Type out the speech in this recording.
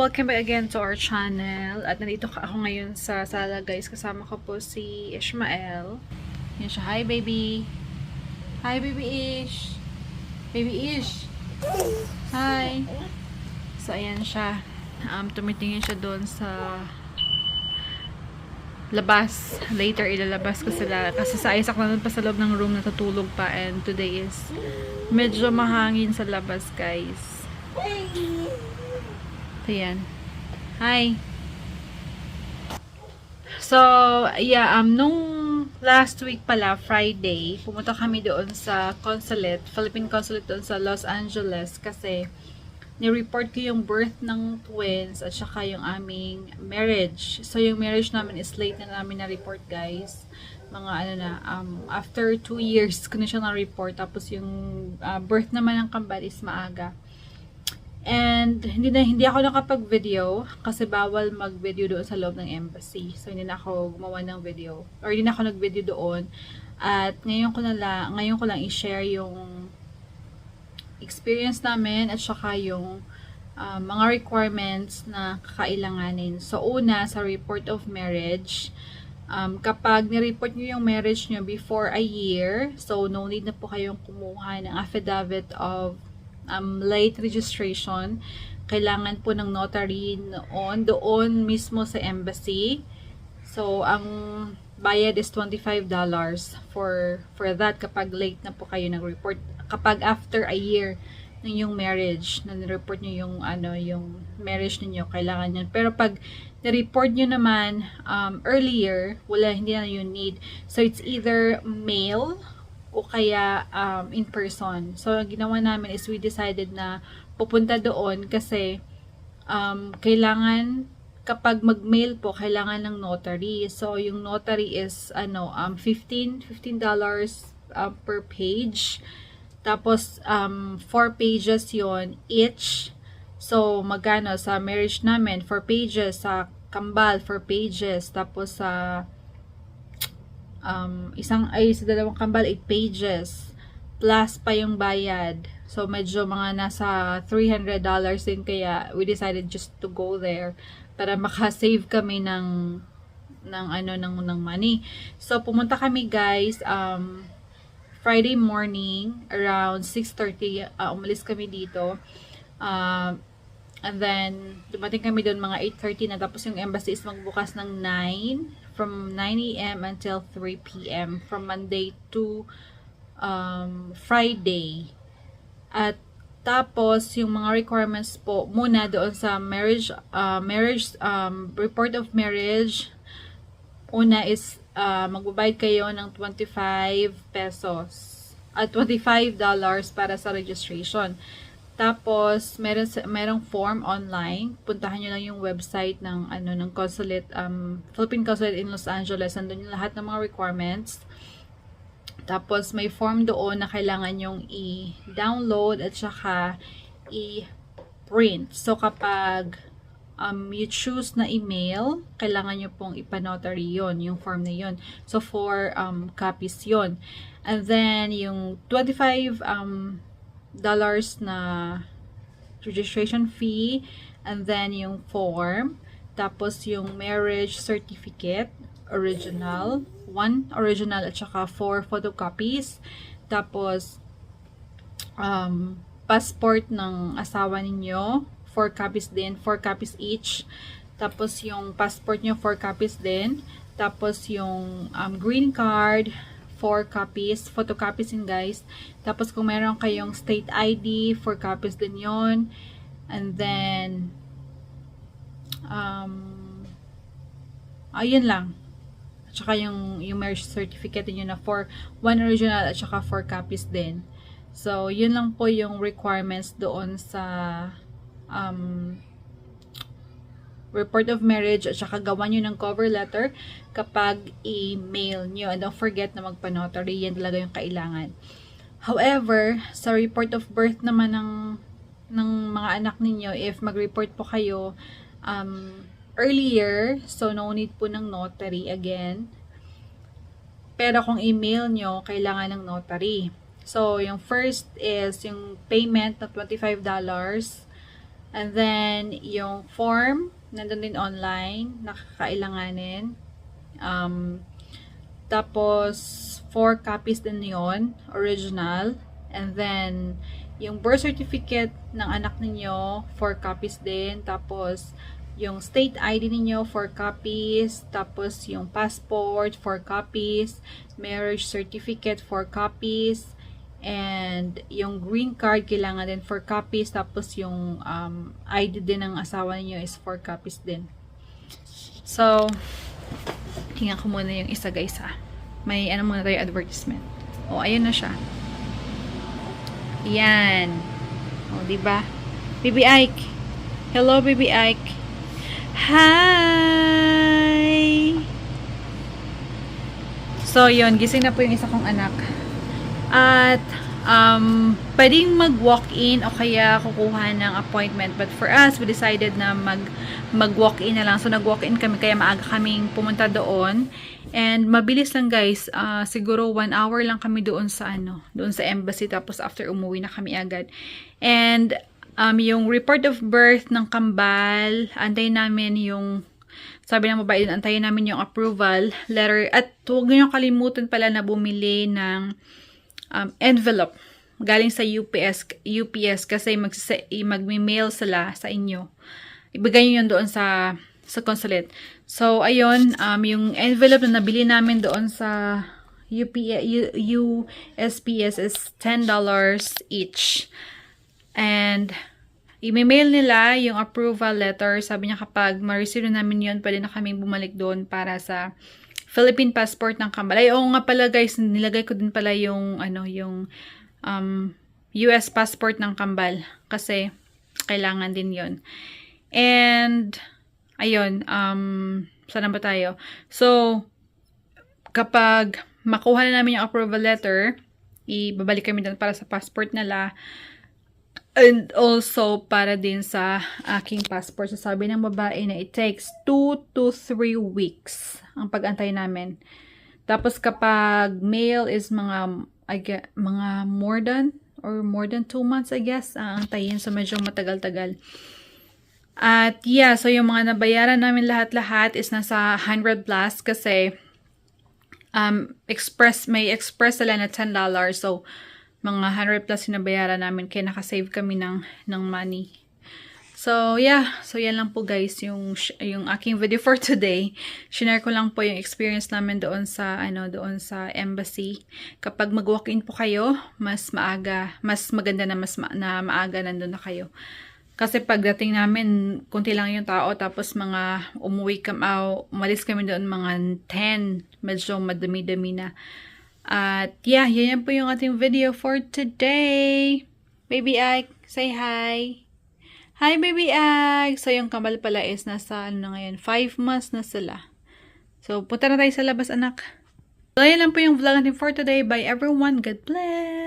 welcome back again to our channel. At nandito ako ngayon sa sala guys. Kasama ko po si Ishmael. Yan siya. Hi baby. Hi baby Ish. Baby Ish. Hi. So ayan siya. Tumitingin siya doon sa labas. Later ilalabas ko sila. Kasi sa Isaac na pa sa loob ng room natutulog pa. And today is medyo mahangin sa labas guys. Ayan. Hi. So, yeah, nung last week pala, Friday, pumunta kami doon sa consulate, Philippine consulate doon sa Los Angeles kasi ni-report ko yung birth ng twins at saka yung aming marriage. So, yung marriage namin is late na namin na-report, guys. Mga after 2 years ko na siya na-report. Tapos yung birth naman ng kambal is maaga. And hindi ako nakapag-video kasi bawal mag-video doon sa loob ng embassy. So hindi na ako gumawa ng video or hindi na ako nag-video doon. At ngayon ko lang i-share yung experience namin at saka yung mga requirements na kakailanganin. So una sa report of marriage, kapag ni-report nyo yung marriage nyo before a year, so no need na po kayong kumuha ng affidavit of late registration. Kailangan po ng notary doon mismo sa embassy. So, ang bayad is $25 for that kapag late na po kayo nag-report. Kapag after a year ng yung marriage, na ni-report nyo yung marriage niyo, kailangan yun. Pero pag ni-report nyo naman earlier, hindi na yung need. So, it's either mail o kaya in person. So, ang ginawa namin is we decided na pupunta doon kasi kailangan, kapag mag-mail po, kailangan ng notary. So, yung notary is $15 per page. Tapos, 4 pages yon each. So, magkano sa marriage namin? 4 pages. Sa kambal, 4 pages. Tapos, sa sa dalawang kambal 8 pages plus pa yung bayad, so medyo mga nasa $300 din, kaya we decided just to go there para makasave kami ng money. So pumunta kami guys Friday morning around 6:30, umalis kami dito, and then dumating kami doon mga 8:30 na, tapos yung embassy is magbukas ng 9 from 9 AM until 3 PM from Monday to Friday. At tapos yung mga requirements po muna doon sa marriage report of marriage, una is magbabayad kayo ng 25 pesos at $25 para sa registration. Tapos, merong form online. Puntahan nyo lang yung website ng consulate, Philippine Consulate in Los Angeles. Nandun yung lahat ng mga requirements. Tapos, may form doon na kailangan yung i-download at saka i-print. So, kapag you choose na email, kailangan nyo pong ipanotary yon, yung form na yon. So, 4 copies yon. And then, yung $25 na registration fee, and then yung form, tapos yung marriage certificate original, 1 original at saka 4 photocopies, tapos passport ng asawa ninyo 4 copies din, 4 copies each, tapos yung passport nyo 4 copies din, tapos yung green card 4 copies, photocopies din guys. Tapos kung meron kayong state ID, 4 copies din yon. And then, ayun lang. At saka yung marriage certificate niyo na 1 original at saka 4 copies din. So, yun lang po yung requirements doon sa report of marriage, at saka gawa nyo ng cover letter kapag email nyo. And don't forget na magpa-notary. Yan talaga yung kailangan. However, sa report of birth naman ng mga anak ninyo, if mag-report po kayo earlier, so no need po ng notary again. Pero kung email nyo, kailangan ng notary. So, yung first is yung payment na $25. And then, yung form, nandun din online, nakakailanganin. Tapos, 4 copies din yon original. And then, yung birth certificate ng anak ninyo, 4 copies din. Tapos, yung state ID ninyo, 4 copies. Tapos, yung passport, 4 copies. Marriage certificate, 4 copies. And, yung green card, kailangan din 4 copies. Tapos, yung ID din ng asawa niyo is 4 copies din. So, tingnan ko muna yung isa guys ha. May ano muna tayo advertisement. O, ayun na siya. Yan. O, diba? Baby Ike. Hello, Baby Ike. Hi! So, yun. Gising na po yung isa kong anak. At, pwedeng mag-walk-in o kaya kukuha ng appointment. But for us, we decided na mag-walk-in na lang. So, nag-walk-in kami kaya maaga kaming pumunta doon. And, mabilis lang guys. Siguro 1 hour lang kami doon sa doon sa embassy. Tapos, after umuwi na kami agad. And, yung report of birth ng kambal, antayin namin yung sabi ng babae, antayin namin yung approval letter. At huwag niyo kalimutan pala na bumili ng envelope galing sa UPS kasi magme-mail sila sa inyo. Ibigay niyo yun doon sa consulate. So, ayun, yung envelope na nabili namin doon sa USPS is $10 each. And, i-mail nila yung approval letter. Sabi niya kapag ma-receive namin yun, pwede na kaming bumalik doon para sa Philippine passport ng kambal. Ay, oo nga pala guys, nilagay ko din pala yung, yung US passport ng kambal. Kasi, kailangan din yon. And, ayun, saan ba tayo? So, kapag makuha na namin yung approval letter, ibabalik kami doon para sa passport nila. And also, para din sa aking passport. So, sabi ng babae na it takes 2 to 3 weeks ang pag-antay namin. Tapos, kapag mail is mga more than 2 months, I guess, antayin. So, medyo matagal-tagal. At, yeah, so yung mga nabayaran namin lahat-lahat is nasa 100 plus kasi may express sila na $10. So, mga 100 plus yung nabayaran namin kaya nakasave kami ng money. So, yeah. So, yan lang po guys yung aking video for today. Share ko lang po yung experience namin doon sa embassy. Kapag mag-walk-in po kayo, mas maganda na maaga nandun na kayo. Kasi pagdating namin, kunti lang yung tao, tapos umalis kami doon mga 10, medyo madami-dami na. At yeah, yan po yung ating video for today. Baby Ike, say hi. Hi, Baby Ike! So, yung kambal pala is nasa, ngayon, 5 months na sila. So, punta na tayo sa labas, anak. So, yan lang po yung vlog natin for today. Bye, everyone. God bless!